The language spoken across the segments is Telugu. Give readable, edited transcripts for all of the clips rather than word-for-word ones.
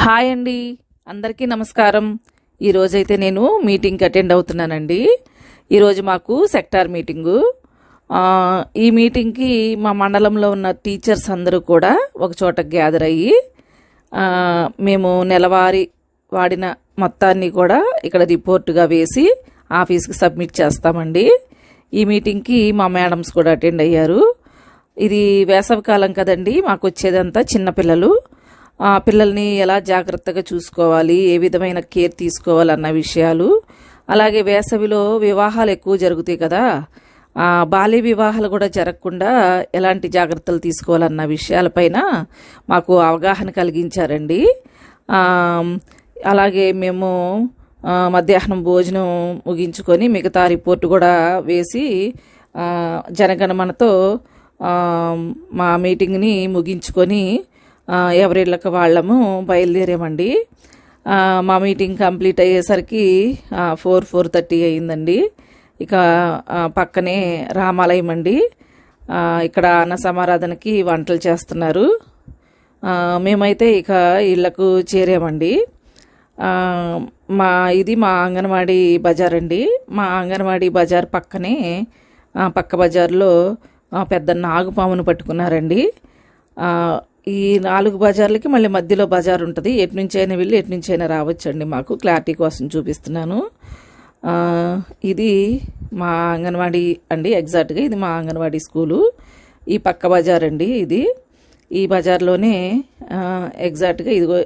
హాయ్ అండి, అందరికీ నమస్కారం. ఈరోజైతే నేను మీటింగ్కి అటెండ్ అవుతున్నానండి. ఈరోజు మాకు సెక్టార్ మీటింగు. ఈ మీటింగ్కి మా మండలంలో ఉన్న టీచర్స్ అందరూ కూడా ఒక చోట గ్యాదర్ అయ్యి మేము నెలవారీ వాడిన మొత్తాన్ని కూడా ఇక్కడ రిపోర్టుగా వేసి ఆఫీస్కి సబ్మిట్ చేస్తామండి. ఈ మీటింగ్కి మా మేడమ్స్ కూడా అటెండ్ అయ్యారు. ఇది వేసవికాలం కదండి, మాకు వచ్చేదంతా చిన్నపిల్లలు. పిల్లల్ని ఎలా జాగ్రత్తగా చూసుకోవాలి, ఏ విధమైన కేర్ తీసుకోవాలన్న విషయాలు, అలాగే వేసవిలో వివాహాలు ఎక్కువ జరుగుతాయి కదా, బాల్య వివాహాలు కూడా జరగకుండా ఎలాంటి జాగ్రత్తలు తీసుకోవాలన్న విషయాలపైన మాకు అవగాహన కలిగించారండి. అలాగే మేము మధ్యాహ్నం భోజనం ముగించుకొని మిగతా రిపోర్టు కూడా వేసి జనగణమనతో మా మీటింగ్ని ముగించుకొని ఎవరిళ్ళకి వాళ్ళము బయలుదేరామండి. మా మీటింగ్ కంప్లీట్ అయ్యేసరికి 4:30 అయిందండి. ఇక పక్కనే రామాలయం అండి, ఇక్కడ అన్న సమారాధనకి వంటలు చేస్తున్నారు. మేమైతే ఇక ఇళ్లకు చేరామండి. ఇది మా అంగన్వాడీ బజార్ అండి. మా అంగన్వాడీ బజార్ పక్కనే పక్క బజార్లో పెద్ద నాగుపామును పట్టుకున్నారండి. ఈ 4 బజార్లకి మళ్ళీ మధ్యలో బజార్ ఉంటుంది. ఎటునుంచైనా వెళ్ళి ఎటునుంచైనా రావచ్చండి. మాకు క్లారిటీ కోసం చూపిస్తున్నాను. ఇది మా అంగన్వాడీ అండి, ఎగ్జాక్ట్గా ఇది మా అంగన్వాడీ స్కూలు. ఈ పక్క బజార్ అండి ఇది. ఈ బజార్లోనే ఎగ్జాక్ట్గా ఇదిగో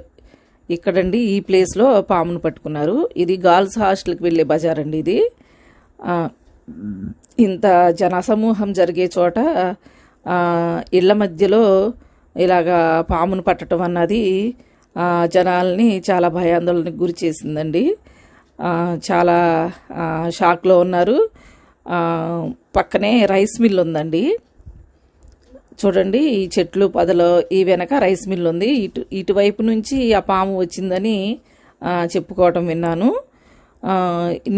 ఇక్కడండి, ఈ ప్లేస్లో పామును పట్టుకున్నారు. ఇది గర్ల్స్ హాస్టల్కి వెళ్ళే బజార్ అండి ఇది. ఇంత జనసమూహం జరిగే చోట ఇళ్ల మధ్యలో ఇలాగా పామును పట్టడం అన్నది జనాల్ని చాలా భయాందోళనకు గురి చేసిందండి. చాలా షాక్లో ఉన్నారు. పక్కనే రైస్ మిల్ ఉందండి. చూడండి, ఈ చెట్లు పొదలో ఈ వెనక రైస్ మిల్ ఉంది. ఇటువైపు నుంచి ఆ పాము వచ్చిందని చెప్పుకోవటం విన్నాను.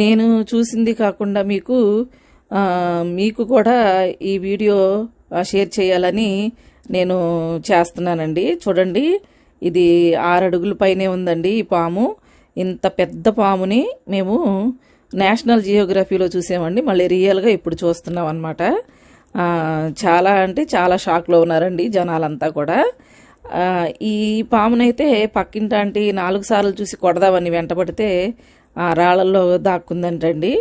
నేను చూసింది కాకుండా మీకు కూడా ఈ వీడియో షేర్ చేయాలని నేను చేస్తున్నానండి. చూడండి, ఇది 6 అడుగుల పైనే ఉందండి ఈ పాము. ఇంత పెద్ద పాముని మేము నేషనల్ జియోగ్రఫీలో చూసామండి, మళ్ళీ రియల్గా ఇప్పుడు చూస్తున్నాం అనమాట. చాలా అంటే చాలా షాక్లో ఉన్నారండి జనాలంతా కూడా. ఈ పామునైతే పక్కింటి 4 సార్లు చూసి కొడదామని వెంటబడితే రాళ్లలో దాక్కుందంటండి.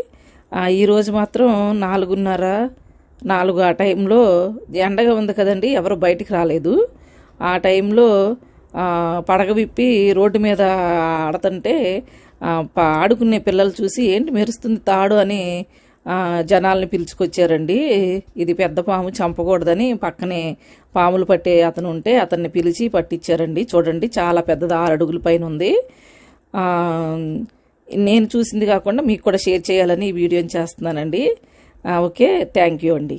ఈరోజు మాత్రం 4:30-4 ఆ టైంలో ఎండగా ఉంది కదండి, ఎవరు బయటికి రాలేదు. ఆ టైంలో పడగ విప్పి రోడ్డు మీద ఆడుతుంటే ఆడుకునే పిల్లలు చూసి ఏంటి మెరుస్తుంది తాడు అని జనాల్ని పిలుచుకొచ్చారండి. ఇది పెద్ద పాము, చంపకూడదని పక్కనే పాములు పట్టే అతను ఉంటే అతన్ని పిలిచి పట్టించారండి. చూడండి, చాలా పెద్దది, 6 అడుగుల పైన ఉంది. నేను చూసింది కాకుండా మీకు కూడా షేర్ చేయాలని ఈ వీడియోని చేస్తున్నానండి. ఓకే, థ్యాంక్ యూ అండి.